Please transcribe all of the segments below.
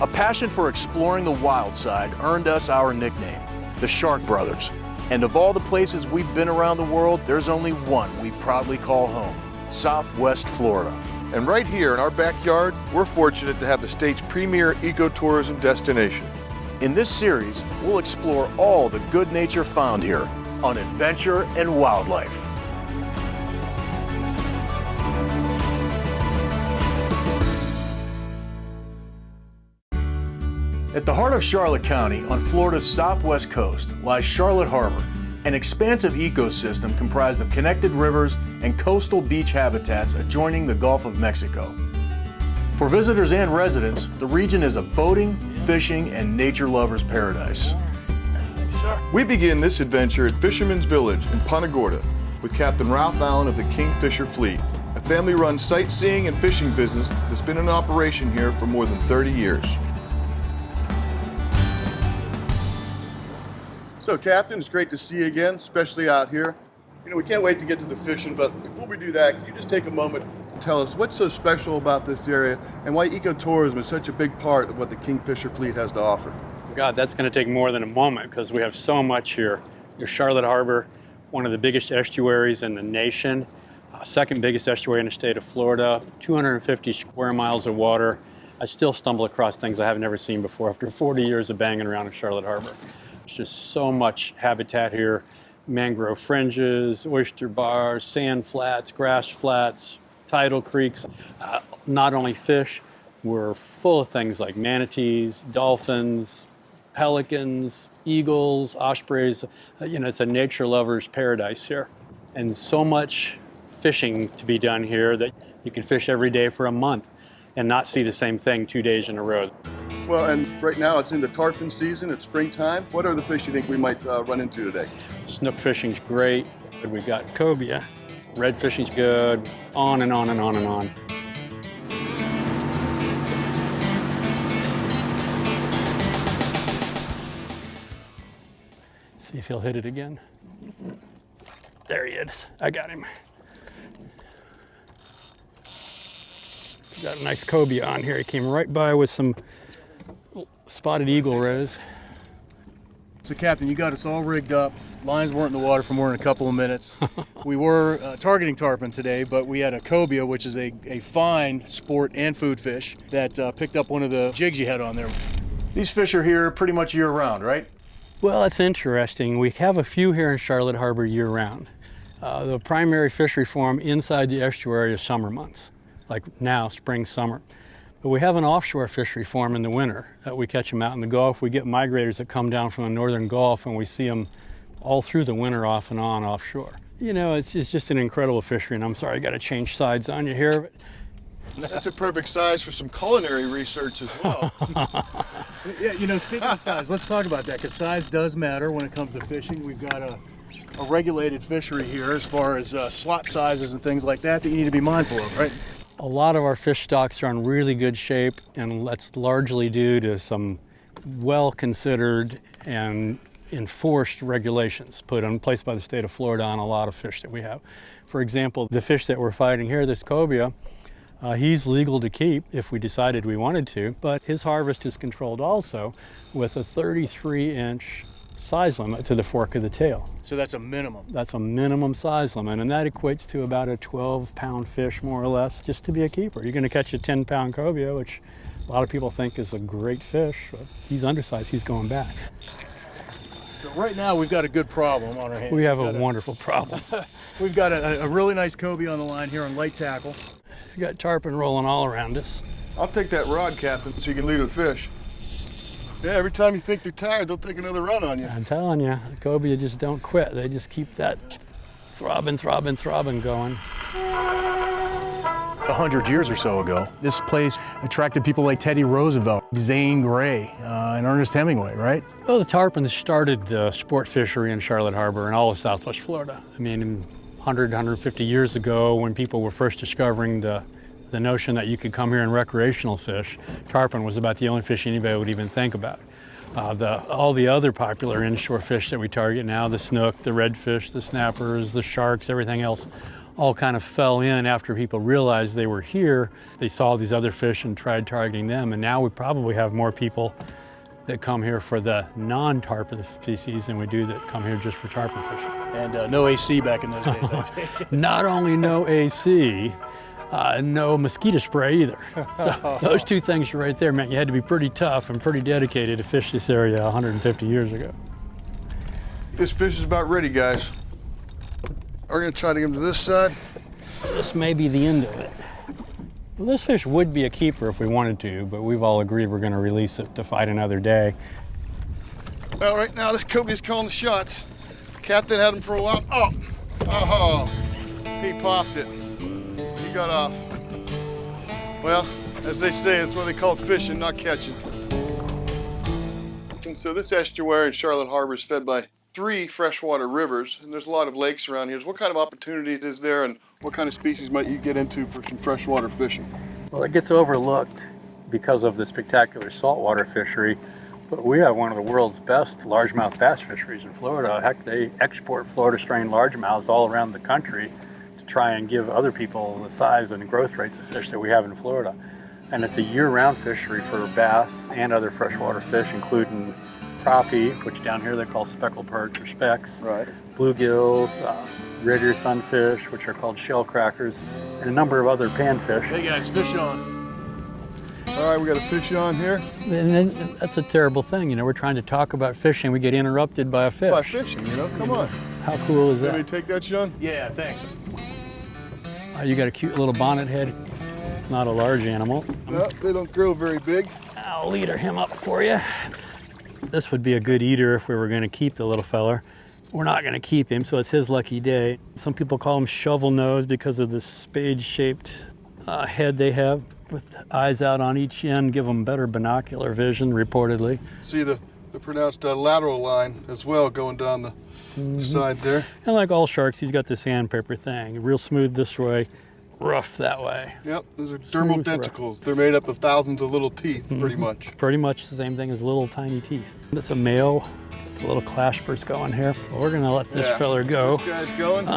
A passion for exploring the wild side earned us our nickname, the Shark Brothers. And of all the places we've been around the world, there's only one we proudly call home, Southwest Florida. And right here in our backyard, we're fortunate to have the state's premier ecotourism destination. In this series, we'll explore all the good nature found here on Adventure and Wildlife. At the heart of Charlotte County, on Florida's southwest coast, lies Charlotte Harbor, an expansive ecosystem comprised of connected rivers and coastal beach habitats adjoining the Gulf of Mexico. For visitors and residents, the region is a boating, fishing, and nature lovers' paradise. Thanks, sir. We begin this adventure at Fisherman's Village in Punta Gorda with Captain Ralph Allen of the Kingfisher Fleet, a family-run sightseeing and fishing business that's been in operation here for more than 30 years. So, Captain, it's great to see you again, especially out here. You know, we can't wait to get to the fishing, but before we do that, can you just take a moment and tell us what's so special about this area and why ecotourism is such a big part of what the Kingfisher Fleet has to offer? God, that's going to take more than a moment because we have so much here. Your Charlotte Harbor, one of the biggest estuaries in the nation, second biggest estuary in the state of Florida, 250 square miles of water. I still stumble across things I haven't ever seen before after 40 years of banging around in Charlotte Harbor. There's just so much habitat here. Mangrove fringes, oyster bars, sand flats, grass flats, tidal creeks. Not only fish, we're full of things like manatees, dolphins, pelicans, eagles, ospreys. You know, it's a nature lover's paradise here. And so much fishing to be done here that you can fish every day for a month and not see the same thing 2 days in a row. Well, and right now it's in the tarpon season, it's springtime. What are the fish you think we might run into today? Snook fishing's great. We got cobia. Red fishing's good. On and on and on and on. See if he'll hit it again. There he is. I got him. Got a nice cobia on here. He came right by with some spotted eagle rays. So, Captain, you got us all rigged up. Lines weren't in the water for more than a couple of minutes. We were targeting tarpon today, but we had a cobia, which is a fine sport and food fish, that picked up one of the jigs you had on there. These fish are here pretty much year-round, right? Well, that's interesting. We have a few here in Charlotte Harbor year-round. The primary fishery for them inside the estuary is summer months, like now, spring, summer. But we have an offshore fishery for them in the winter. We catch them out in the Gulf. We get migrators that come down from the northern Gulf, and we see them all through the winter off and on offshore. You know, it's just an incredible fishery, and I'm sorry I got to change sides on you here. But that's a perfect size for some culinary research as well. Yeah, you know, speaking of size, let's talk about that, because size does matter when it comes to fishing. We've got a regulated fishery here as far as slot sizes and things like that you need to be mindful of, right? A lot of our fish stocks are in really good shape, and that's largely due to some well-considered and enforced regulations put in place by the state of Florida on a lot of fish that we have. For example, the fish that we're fighting here, this cobia, he's legal to keep if we decided we wanted to, but his harvest is controlled also with a 33-inch size limit to the fork of the tail. So that's a minimum? That's a minimum size limit, and that equates to about a 12-pound fish, more or less, just to be a keeper. You're going to catch a 10-pound cobia, which a lot of people think is a great fish, but he's undersized, he's going back. So right now we've got a good problem on our hands. We have a wonderful problem. We've got a really nice cobia on the line here on light tackle. We got tarpon rolling all around us. I'll take that rod, Captain, so you can lead the fish. Yeah, every time you think they're tired, they'll take another run on you. I'm telling you, the cobia just don't quit. They just keep that throbbing, throbbing, throbbing going. 100 years or so ago, this place attracted people like Teddy Roosevelt, Zane Grey, and Ernest Hemingway, right? Well, the tarpon started the sport fishery in Charlotte Harbor and all of Southwest Florida. I mean, 100, 150 years ago, when people were first discovering the notion that you could come here and recreational fish, tarpon was about the only fish anybody would even think about. All the other popular inshore fish that we target now, the snook, the redfish, the snappers, the sharks, everything else, all kind of fell in after people realized they were here. They saw these other fish and tried targeting them, and now we probably have more people that come here for the non-tarpon species than we do that come here just for tarpon fishing. And no AC back in those days, I take it. Not only no AC, no mosquito spray either. So those two things right there meant you had to be pretty tough and pretty dedicated to fish this area 150 years ago. This fish is about ready, guys. We're gonna try to get him to this side. This may be the end of it. Well, this fish would be a keeper if we wanted to, but we've all agreed we're gonna release it to fight another day. Well, right now this Kobe's calling the shots. Captain had him for a while. Oh, he popped it. He got off. Well, as they say, it's what they call fishing, not catching. And so this estuary in Charlotte Harbor is fed by 3 freshwater rivers, and there's a lot of lakes around here. So what kind of opportunities is there, and what kind of species might you get into for some freshwater fishing? Well, it gets overlooked because of the spectacular saltwater fishery, but we have one of the world's best largemouth bass fisheries in Florida. Heck, they export Florida strain largemouths all around the country to try and give other people the size and growth rates of fish that we have in Florida. And it's a year-round fishery for bass and other freshwater fish, including crappie, which down here they call speckled perch or specks, Right. bluegills, red ear sunfish, which are called shell crackers, and a number of other panfish. Hey guys, fish on. All right, we got a fish on here. And then that's a terrible thing, you know, we're trying to talk about fishing, we get interrupted by a fish. By fishing, you know, come on. How cool is Let me that? take that, Sean? Yeah, thanks. You got a cute little bonnet head, not a large animal. No, they don't grow very big. I'll leader him up for you. This would be a good eater if we were going to keep the little feller. We're not going to keep him, so it's his lucky day. Some people call him shovel nose because of the spade-shaped head they have with eyes out on each end, give them better binocular vision, reportedly. See the pronounced lateral line as well going down the side there. And like all sharks, he's got the sandpaper thing. Real smooth this way, rough that way. Yep, those are dermal Smooth rough. denticles. They're made up of thousands of little teeth, pretty much. Pretty much the same thing as little tiny teeth. That's a male, the little claspers going here. We're gonna let this feller go. This guy's going.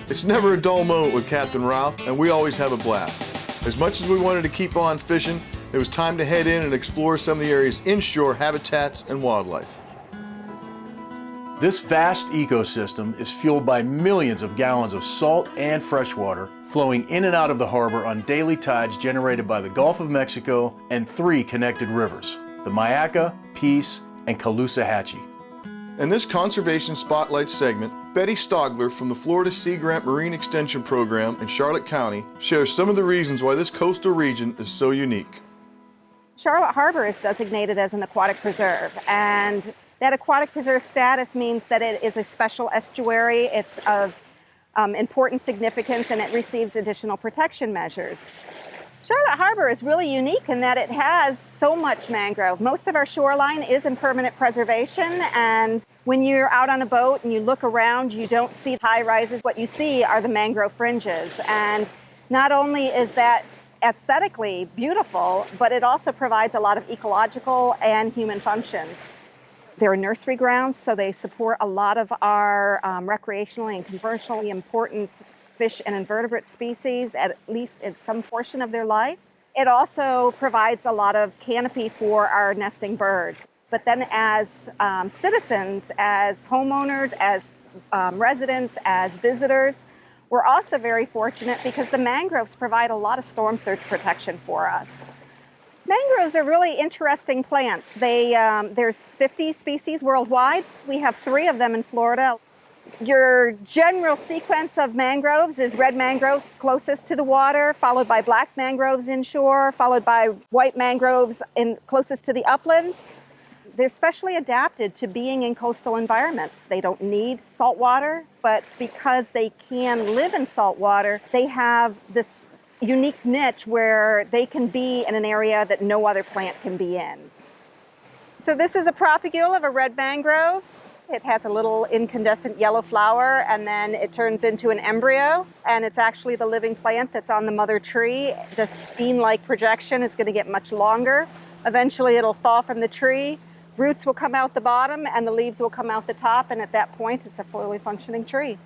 It's never a dull moment with Captain Ralph, and we always have a blast. As much as we wanted to keep on fishing, it was time to head in and explore some of the area's inshore habitats and wildlife. This vast ecosystem is fueled by millions of gallons of salt and fresh water flowing in and out of the harbor on daily tides generated by the Gulf of Mexico and 3 connected rivers, the Mayaca, Peace, and Caloosahatchee. In this Conservation Spotlight segment, Betty Stogler from the Florida Sea Grant Marine Extension Program in Charlotte County shares some of the reasons why this coastal region is so unique. Charlotte Harbor is designated as an aquatic preserve, and that aquatic preserve status means that it is a special estuary. It's of important significance, and it receives additional protection measures. Charlotte Harbor is really unique in that it has so much mangrove. Most of our shoreline is in permanent preservation, and when you're out on a boat and you look around, you don't see high rises. What you see are the mangrove fringes, and not only is that aesthetically beautiful, but it also provides a lot of ecological and human functions. They're nursery grounds, so they support a lot of our recreationally and commercially important fish and invertebrate species, at least in some portion of their life. It also provides a lot of canopy for our nesting birds. But then as citizens, as homeowners, as residents, as visitors, we're also very fortunate because the mangroves provide a lot of storm surge protection for us. Mangroves are really interesting plants. There's 50 species worldwide. We have 3 of them in Florida. Your general sequence of mangroves is red mangroves closest to the water, followed by black mangroves inshore, followed by white mangroves closest to the uplands. They're specially adapted to being in coastal environments. They don't need salt water, but because they can live in salt water, they have this unique niche where they can be in an area that no other plant can be in. So this is a propagule of a red mangrove. It has a little incandescent yellow flower, and then it turns into an embryo, and it's actually the living plant that's on the mother tree. The bean-like projection is going to get much longer. Eventually it'll fall from the tree, roots will come out the bottom and the leaves will come out the top, and at that point it's a fully functioning tree.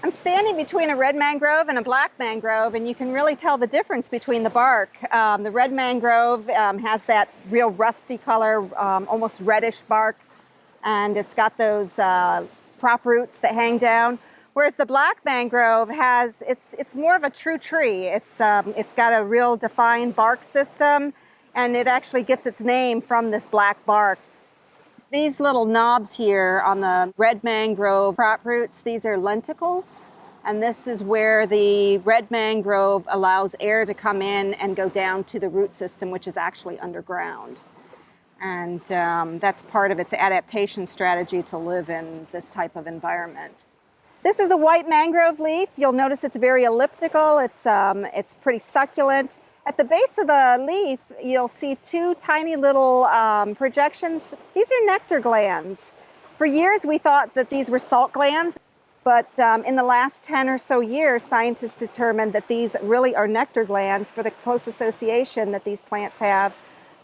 I'm standing between a red mangrove and a black mangrove, and you can really tell the difference between the bark. The red mangrove has that real rusty color, almost reddish bark, and it's got those prop roots that hang down. Whereas the black mangrove it's more of a true tree. It's got a real defined bark system, and it actually gets its name from this black bark. These little knobs here on the red mangrove prop roots, these are lenticles, and this is where the red mangrove allows air to come in and go down to the root system, which is actually underground. And that's part of its adaptation strategy to live in this type of environment. This is a white mangrove leaf. You'll notice it's very elliptical. It's pretty succulent. At the base of the leaf, you'll see two tiny little projections. These are nectar glands. For years, we thought that these were salt glands, but in the last 10 or so years, scientists determined that these really are nectar glands for the close association that these plants have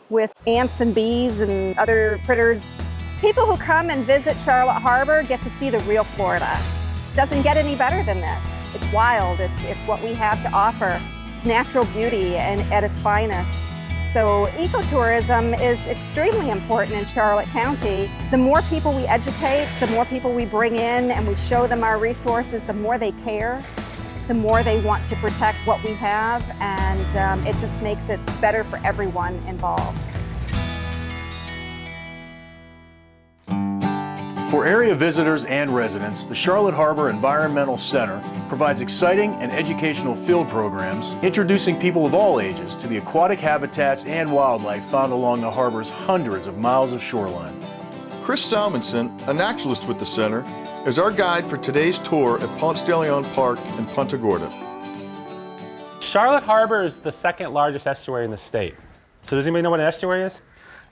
with ants and bees and other critters. People who come and visit Charlotte Harbor get to see the real Florida. It doesn't get any better than this. It's wild. It's what we have to offer. Natural beauty and at its finest. So ecotourism is extremely important in Charlotte County. The more people we educate, the more people we bring in and we show them our resources, the more they care, the more they want to protect what we have, and it just makes it better for everyone involved. For area visitors and residents, the Charlotte Harbor Environmental Center provides exciting and educational field programs, introducing people of all ages to the aquatic habitats and wildlife found along the harbor's hundreds of miles of shoreline. Chris Salmonson, a naturalist with the center, is our guide for today's tour at Ponce de Leon Park in Punta Gorda. Charlotte Harbor is the second largest estuary in the state. So does anybody know what an estuary is?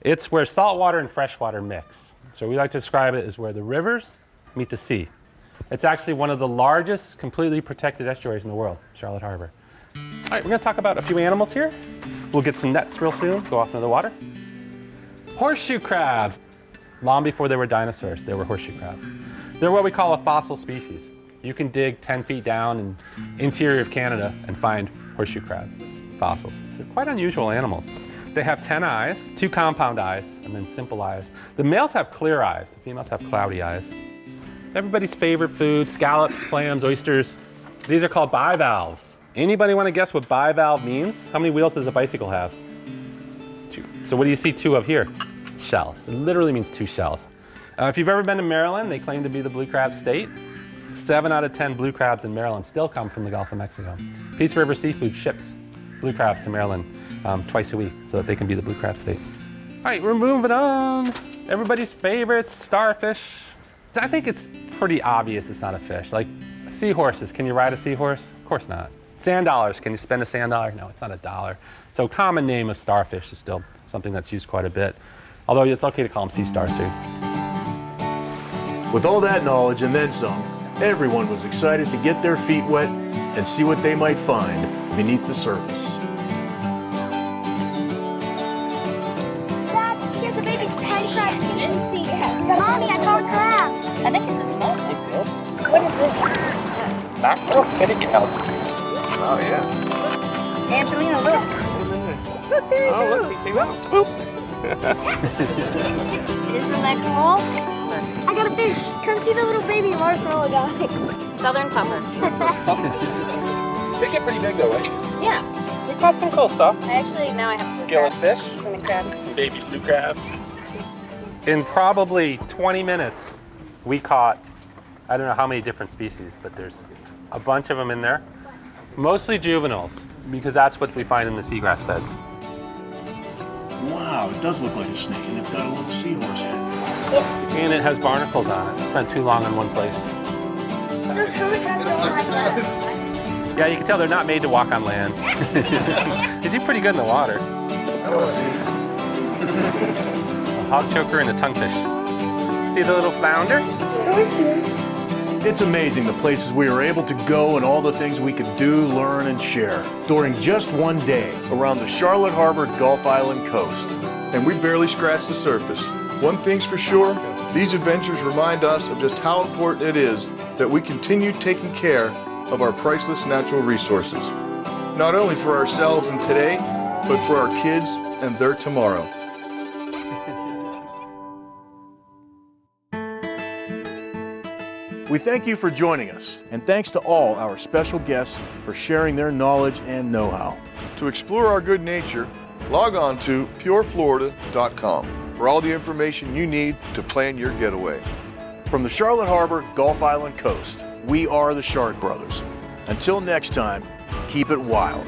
It's where saltwater and freshwater mix. So we like to describe it as where the rivers meet the sea. It's actually one of the largest completely protected estuaries in the world, Charlotte Harbor. All right, we're gonna talk about a few animals here. We'll get some nets real soon, go off into the water. Horseshoe crabs. Long before there were dinosaurs, there were horseshoe crabs. They're what we call a fossil species. You can dig 10 feet down in interior of Canada and find horseshoe crab fossils. They're quite unusual animals. They have 10 eyes, 2 compound eyes, and then simple eyes. The males have clear eyes, the females have cloudy eyes. Everybody's favorite food, scallops, clams, oysters. These are called bivalves. Anybody want to guess what bivalve means? How many wheels does a bicycle have? 2. So what do you see 2 of here? Shells. It literally means 2 shells. If you've ever been to Maryland, they claim to be the blue crab state. 7 out of 10 blue crabs in Maryland still come from the Gulf of Mexico. Peace River Seafood ships blue crabs to Maryland twice a week so that they can be the blue crab state. All right, we're moving on. Everybody's favorite, starfish. I think it's pretty obvious it's not a fish. Like seahorses, can you ride a seahorse? Of course not. Sand dollars, can you spend a sand dollar? No, it's not a dollar. So common name of starfish is still something that's used quite a bit. Although it's okay to call them sea stars too. With all that knowledge and then some, everyone was excited to get their feet wet and see what they might find beneath the surface. Dad, here's a baby tiny crab you can see. Mommy, I caught a crab. I think it's a small thing. What is this? Mackerel kitty cat. Oh, yeah. Angelina, look. Look, there he goes. Look, see that? Boop. Isn't that cool? I got a fish. Come see the little baby marshmallow guy. Southern puffer. They get pretty big though, right? Yeah. We caught some cool stuff. I actually now I have Skillet fish. from the crab. Some baby blue crabs. In probably 20 minutes, we caught, I don't know how many different species, but there's a bunch of them in there. Mostly juveniles, because that's what we find in the seagrass beds. Wow, it does look like a snake, and it's got a little seahorse head. And it has barnacles on it. Spent too long in one place. Those hurricanes don't like that. Yeah, you can tell they're not made to walk on land. They do pretty good in the water. A hog choker and a tonguefish. See the little flounder? It's amazing the places we were able to go and all the things we could do, learn, and share during just one day around the Charlotte Harbor Gulf Island coast. And we barely scratched the surface. One thing's for sure, these adventures remind us of just how important it is that we continue taking care of our priceless natural resources, not only for ourselves and today, but for our kids and their tomorrow. We thank you for joining us, and thanks to all our special guests for sharing their knowledge and know-how. To explore our good nature, log on to pureflorida.com for all the information you need to plan your getaway. From the Charlotte Harbor Gulf Island coast, we are the Shark Brothers. Until next time, keep it wild.